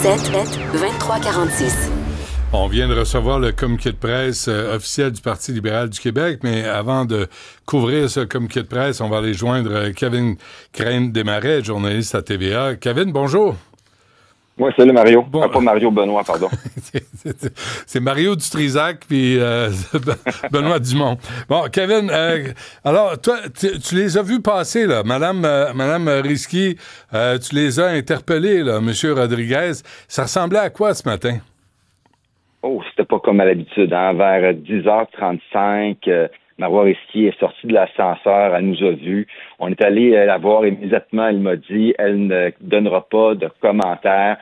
819-877-2346. On vient de recevoir le communiqué de presse officiel du Parti libéral du Québec, mais avant de couvrir ce communiqué de presse, on va aller joindre Kevin Crane-Desmarais, journaliste à TVA. Kevin, bonjour. Oui, salut Mario. Bon. Pas Mario Benoît, pardon. C'est Mario Dutrisac puis Benoît Dumont. Bon, Kevin, alors toi, tu les as vus passer, là, Madame Risky, tu les as interpellés, là, Monsieur Rodriguez. Ça ressemblait à quoi ce matin? Oh, c'était pas comme à l'habitude, hein? Vers 10h35, Marois Risky est sortie de l'ascenseur, elle nous a vus. On est allé la voir immédiatement, elle m'a dit, elle ne donnera pas de commentaires.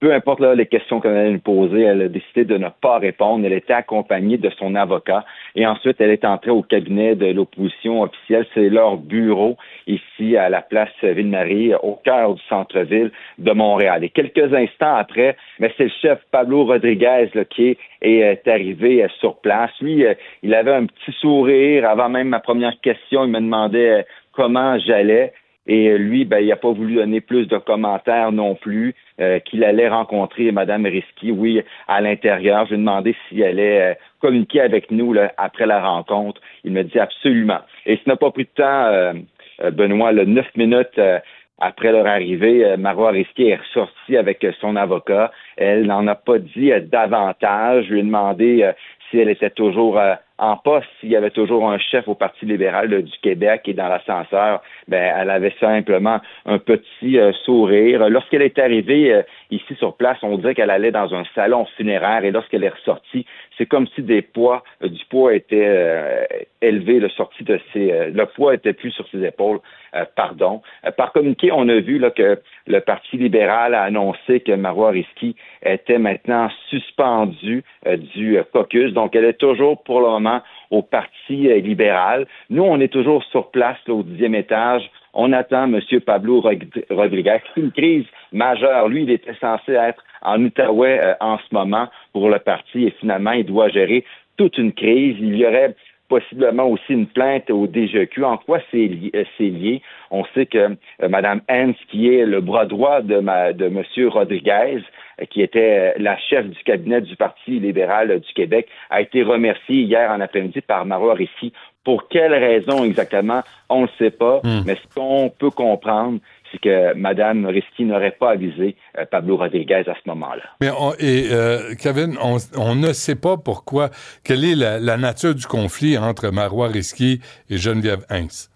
Peu importe là, les questions qu'elle allait nous poser, elle a décidé de ne pas répondre. Elle était accompagnée de son avocat et ensuite elle est entrée au cabinet de l'opposition officielle. C'est leur bureau ici à la place Ville-Marie, au cœur du centre-ville de Montréal. Et quelques instants après, c'est le chef Pablo Rodriguez là, qui est arrivé sur place. Lui, il avait un petit sourire avant même ma première question. Il me demandait comment j'allais. Et lui, il n'a pas voulu donner plus de commentaires non plus, qu'il allait rencontrer Mme Risky, oui, à l'intérieur. Je lui ai demandé s'il allait communiquer avec nous là, après la rencontre. Il me dit absolument. Et ça n'a pas pris de temps, Benoît, 9 minutes après leur arrivée, Marois Risky est ressortie avec son avocat. Elle n'en a pas dit davantage. Je lui ai demandé si elle était toujours en poste, s'il y avait toujours un chef au Parti libéral du Québec et dans l'ascenseur, elle avait simplement un petit sourire. Lorsqu'elle est arrivée ici sur place, on dirait qu'elle allait dans un salon funéraire et lorsqu'elle est ressortie, c'est comme si du poids était élevé, le poids était plus sur ses épaules. Par communiqué, on a vu là, que le Parti libéral a annoncé que Marois Risky était maintenant suspendue du caucus. Donc, elle est toujours pour le moment au Parti libéral. Nous, on est toujours sur place là, au 10e étage. On attend M. Pablo Rodriguez. C'est une crise majeure. Lui, il était censé être en Outaouais en ce moment pour le parti et finalement, il doit gérer toute une crise. Il y aurait possiblement aussi une plainte au DGEQ. En quoi c'est lié? On sait que Mme Hens, qui est le bras droit de M. Rodriguez, qui était la chef du cabinet du Parti libéral du Québec, a été remerciée hier en après-midi par Marois Risky. Pour quelles raisons exactement, on ne le sait pas, mais ce qu'on peut comprendre, c'est que Mme Risky n'aurait pas avisé Pablo Rodriguez à ce moment-là. Mais Kevin, on ne sait pas pourquoi. Quelle est la nature du conflit entre Marois Risky et Geneviève Hens?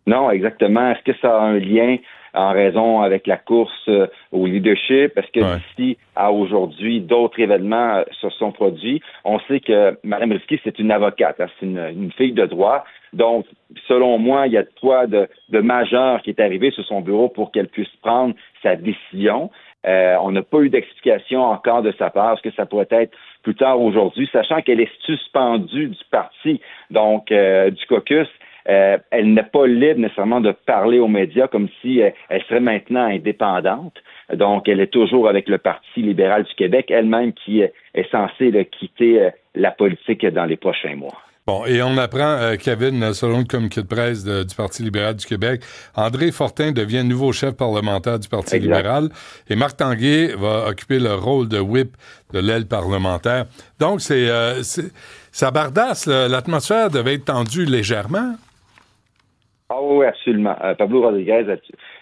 Non, exactement. Est-ce que ça a un lien en raison avec la course au leadership? Est-ce que d'ici à aujourd'hui, d'autres événements se sont produits? On sait que Mme Risky, c'est une avocate, hein, c'est une fille de droit. Donc, selon moi, il y a de quoi de majeur qui est arrivé sur son bureau pour qu'elle puisse prendre sa décision. On n'a pas eu d'explication encore de sa part. Est-ce que ça pourrait être plus tard aujourd'hui, sachant qu'elle est suspendue du parti, donc du caucus? Elle n'est pas libre nécessairement de parler aux médias comme si elle serait maintenant indépendante. Donc, elle est toujours avec le Parti libéral du Québec, elle-même qui est censée quitter la politique dans les prochains mois. Bon, et on apprend, Kevin, selon le communiqué de presse du Parti libéral du Québec, André Fortin devient nouveau chef parlementaire du Parti libéral et Marc Tanguay va occuper le rôle de whip de l'aile parlementaire. Donc, ça bardasse, l'atmosphère devait être tendue légèrement. Ah oui, absolument. Pablo Rodriguez,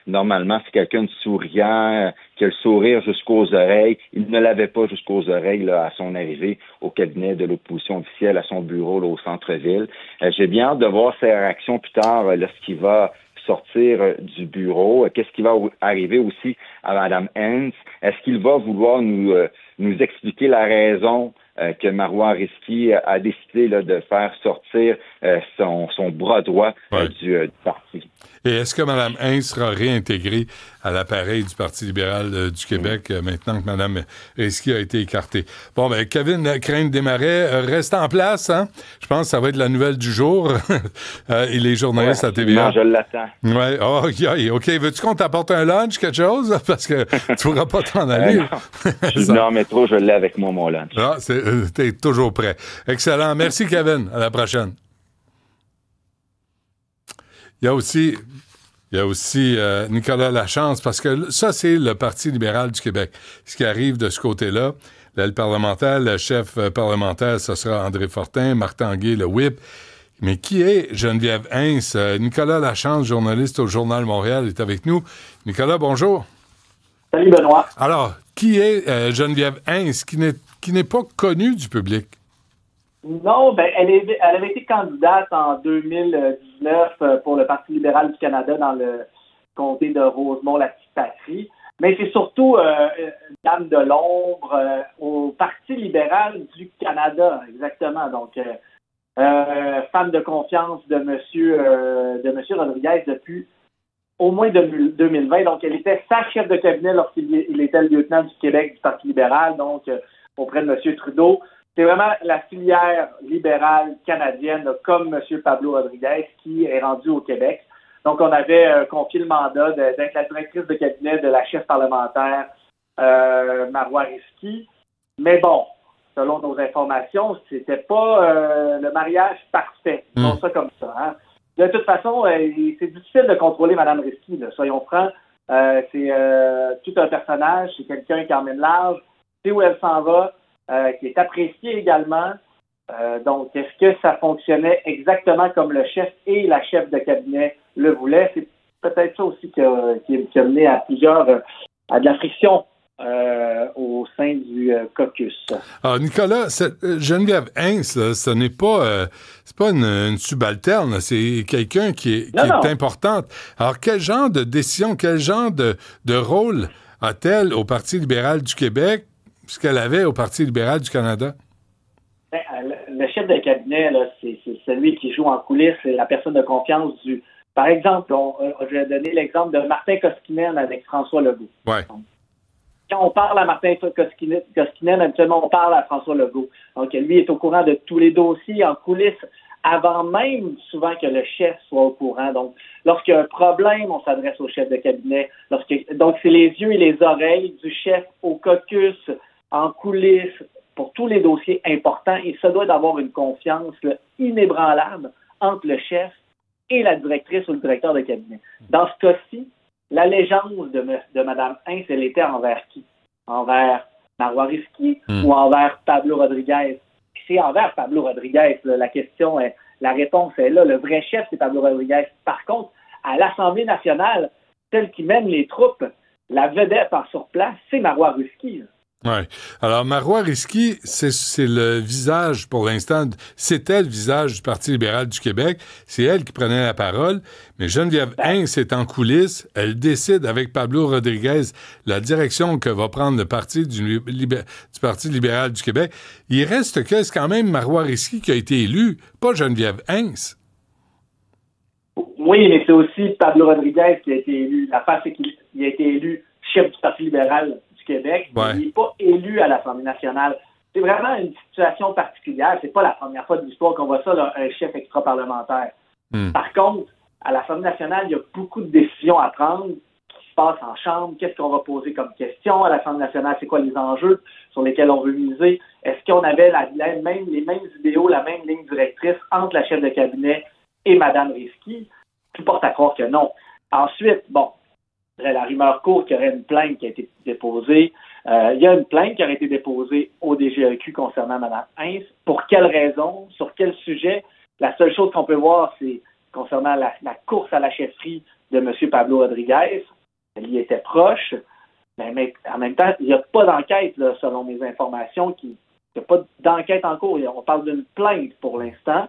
normalement, c'est quelqu'un de souriant, qui a le sourire jusqu'aux oreilles. Il ne l'avait pas jusqu'aux oreilles là, à son arrivée au cabinet de l'opposition officielle, à son bureau là, au centre-ville. J'ai bien hâte de voir ses réactions plus tard lorsqu'il va sortir du bureau. Qu'est-ce qui va arriver aussi à Mme Hens? Est-ce qu'il va vouloir nous expliquer la raison que Marois Risky a décidé là, de faire sortir son bras droit du parti? Et est-ce que Mme Hens sera réintégrée à l'appareil du Parti libéral du Québec maintenant que Mme Risky a été écartée? Bon, Kevin Crane-Desmarais reste en place, hein? Je pense que ça va être la nouvelle du jour. Et les journalistes à TVA. Non, je l'attends. Oui, OK. Veux-tu qu'on t'apporte un lunch, quelque chose? Parce que tu ne pourras pas t'en aller. Non, mais trop, je l'ai avec moi, mon lunch. Ah, t'es toujours prêt. Excellent. Merci, Kevin. À la prochaine. Il y a aussi Il y a aussi Nicolas Lachance, parce que ça, c'est le Parti libéral du Québec. Ce qui arrive de ce côté-là, l'aile parlementaire, le chef parlementaire, ce sera André Fortin, Marc Tanguay, le whip. Mais qui est Geneviève Hintz? Nicolas Lachance, journaliste au Journal Montréal, est avec nous. Nicolas, bonjour. Salut Benoît. Alors, qui est Geneviève Hintz, qui n'est pas connue du public? Non, elle avait été candidate en 2019 pour le Parti libéral du Canada dans le comté de Rosemont-la-Petite-Patrie. Mais c'est surtout une dame de l'ombre au Parti libéral du Canada, exactement. Donc, femme de confiance de Monsieur Rodriguez depuis au moins 2020. Donc, elle était sa chef de cabinet lorsqu'il était le lieutenant du Québec du Parti libéral, donc auprès de M. Trudeau. C'est vraiment la filière libérale canadienne, comme M. Pablo Rodriguez, qui est rendu au Québec. Donc, on avait confié le mandat d'être la directrice de cabinet de la chef parlementaire Marois Risky. Mais bon, selon nos informations, c'était pas le mariage parfait. Disons ça comme ça. Hein. De toute façon, c'est difficile de contrôler Mme Risky, là, soyons francs. C'est tout un personnage, c'est quelqu'un qui emmène large, sait où elle s'en va, qui est apprécié également. Donc, est-ce que ça fonctionnait exactement comme le chef et la chef de cabinet le voulaient? C'est peut-être ça aussi qui a mené à à de la friction au sein du caucus. Alors, Nicolas, Geneviève Hintz, là, ce n'est pas, c'est pas une subalterne, là, c'est quelqu'un qui est importante. Alors, quel genre de décision, quel genre de rôle a-t-elle au Parti libéral du Québec, ce qu'elle avait au Parti libéral du Canada? Le chef de cabinet, là, c'est celui qui joue en coulisses, c'est la personne de confiance du... Par exemple, je vais donner l'exemple de Martin Koskinen avec François Legault. Ouais. Quand on parle à Martin Koskinen, habituellement, on parle à François Legault. Donc, lui est au courant de tous les dossiers en coulisses avant même souvent que le chef soit au courant. Donc, lorsqu'il y a un problème, on s'adresse au chef de cabinet. Donc, c'est les yeux et les oreilles du chef au caucus, en coulisses, pour tous les dossiers importants. Et ça doit d'avoir une confiance là, inébranlable entre le chef et la directrice ou le directeur de cabinet. Dans ce cas-ci, l'allégeance de Mme Hintz, elle était envers qui? Envers Marois Risky ou envers Pablo Rodriguez? C'est envers Pablo Rodriguez. Là. La réponse est là. Le vrai chef, c'est Pablo Rodriguez. Par contre, à l'Assemblée nationale, celle qui mène les troupes, la vedette sur place, c'est Marois Risky. Oui. Alors, Marois Risky, c'est le visage, pour l'instant, c'était le visage du Parti libéral du Québec. C'est elle qui prenait la parole. Mais Geneviève Hintz est en coulisses. Elle décide avec Pablo Rodriguez la direction que va prendre le Parti du Parti libéral du Québec. Il reste que c'est quand même Marois Risky qui a été élu, pas Geneviève Hintz. Oui, mais c'est aussi Pablo Rodriguez qui a été élu. L'affaire, c'est qu'il a été élu chef du Parti libéral Québec, mais il n'est pas élu à l'Assemblée nationale. C'est vraiment une situation particulière. C'est pas la première fois de l'histoire qu'on voit ça, là, un chef extra-parlementaire. Par contre, à l'Assemblée nationale, il y a beaucoup de décisions à prendre qui se passent en chambre. Qu'est-ce qu'on va poser comme question à l'Assemblée nationale? C'est quoi les enjeux sur lesquels on veut miser? Est-ce qu'on avait les mêmes idéaux, la même ligne directrice entre la chef de cabinet et Mme Risky? Tout porte à croire que non. Ensuite, la rumeur court qu'il y aurait une plainte qui a été déposée. Il y a une plainte qui aurait été déposée au DGEQ concernant Mme Hintz. Pour quelle raison? Sur quel sujet? La seule chose qu'on peut voir, c'est concernant la course à la chefferie de M. Pablo Rodriguez. Elle y était proche. Mais en même temps, il n'y a pas d'enquête, là, selon mes informations. Il n'y a pas d'enquête en cours. On parle d'une plainte pour l'instant.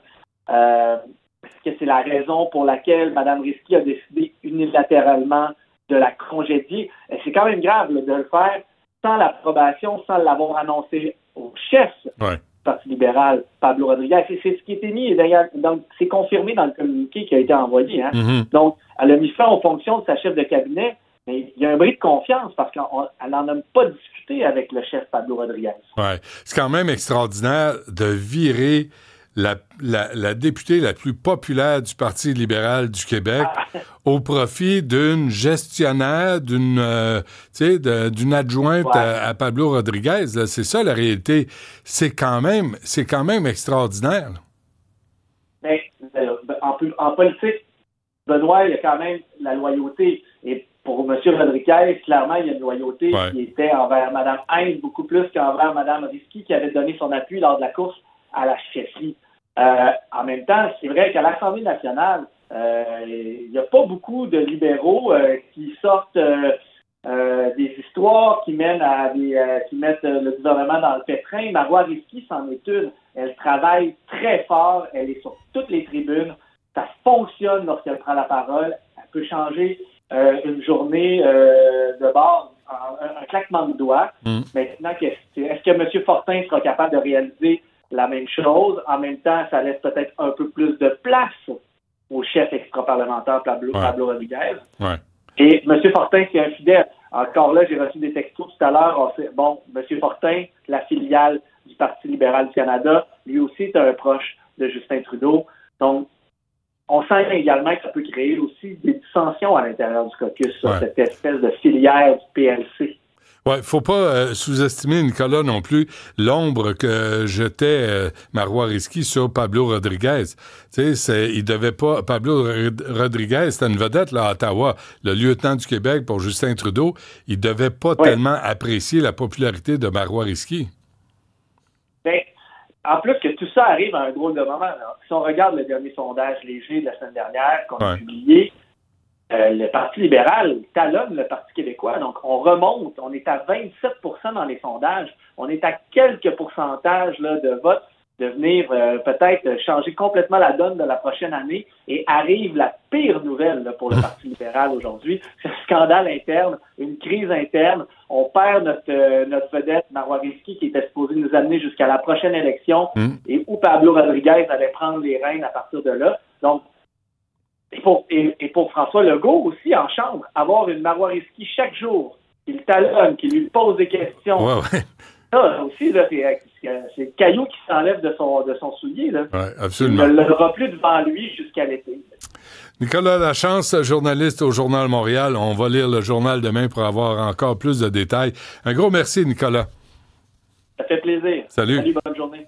Est-ce que c'est la raison pour laquelle Mme Risky a décidé unilatéralement de la congédier? Et c'est quand même grave là, de le faire sans l'approbation, sans l'avoir annoncé au chef du Parti libéral, Pablo Rodriguez. C'est ce qui a été mis, d'ailleurs, donc c'est confirmé dans le communiqué qui a été envoyé. Hein? Donc, elle a mis fin aux fonctions de sa chef de cabinet, mais il y a un bris de confiance parce qu'elle n'en a pas discuté avec le chef Pablo Rodriguez. Ouais. C'est quand même extraordinaire de virer la députée la plus populaire du Parti libéral du Québec au profit d'une gestionnaire, d'une adjointe à Pablo Rodriguez. Là. C'est ça la réalité. C'est quand même extraordinaire. Mais en politique, Benoît, il y a quand même la loyauté. Et pour M. Rodriguez, clairement, il y a une loyauté qui était envers Mme Heinz beaucoup plus qu'envers Mme Risky, qui avait donné son appui lors de la course à la chefferie. En même temps, c'est vrai qu'à l'Assemblée nationale, il n'y a pas beaucoup de libéraux qui sortent des histoires qui mènent qui mettent le gouvernement dans le pétrin. Marois Risky c'en est une. Elle travaille très fort, elle est sur toutes les tribunes. Ça fonctionne lorsqu'elle prend la parole. Elle peut changer une journée de bord en un claquement de doigts. Maintenant, est-ce que M. Fortin sera capable de réaliser la même chose? En même temps, ça laisse peut-être un peu plus de place au chef extra-parlementaire Pablo Rodriguez. Ouais. Et M. Fortin, c'est un fidèle. Encore là, j'ai reçu des textos tout à l'heure. M. Fortin, la filiale du Parti libéral du Canada, lui aussi est un proche de Justin Trudeau. Donc, on sent également que ça peut créer aussi des dissensions à l'intérieur du caucus, cette espèce de filière du PLC. Oui, il ne faut pas sous-estimer, Nicolas, non plus, l'ombre que jetait Marois Risky sur Pablo Rodriguez. Tu sais, il devait pas... Pablo Rodriguez, c'était une vedette là, à Ottawa, le lieutenant du Québec pour Justin Trudeau. Il devait pas tellement apprécier la popularité de Marois Risky. Bien, en plus que tout ça arrive à un drôle de moment. Là. Si on regarde le dernier sondage léger de la semaine dernière qu'on a publié, le Parti libéral talonne le Parti québécois. Donc, on remonte. On est à 27% dans les sondages. On est à quelques pourcentages là, de vote de venir peut-être changer complètement la donne de la prochaine année. Et arrive la pire nouvelle là, pour le Parti libéral aujourd'hui. C'est un scandale interne, une crise interne. On perd notre vedette, Marois Risky, qui était supposé nous amener jusqu'à la prochaine élection et où Pablo Rodriguez allait prendre les rênes à partir de là. Donc, et pour François Legault aussi, en chambre, avoir une Marois Risky chaque jour, qui le talonne, qui lui pose des questions. Ça aussi, là, c'est le caillou qui s'enlève de son soulier. Là. Oui, absolument. Il ne l'aura plus devant lui jusqu'à l'été. Nicolas Lachance, journaliste au Journal Montréal. On va lire le journal demain pour avoir encore plus de détails. Un gros merci, Nicolas. Ça fait plaisir. Salut, bonne journée.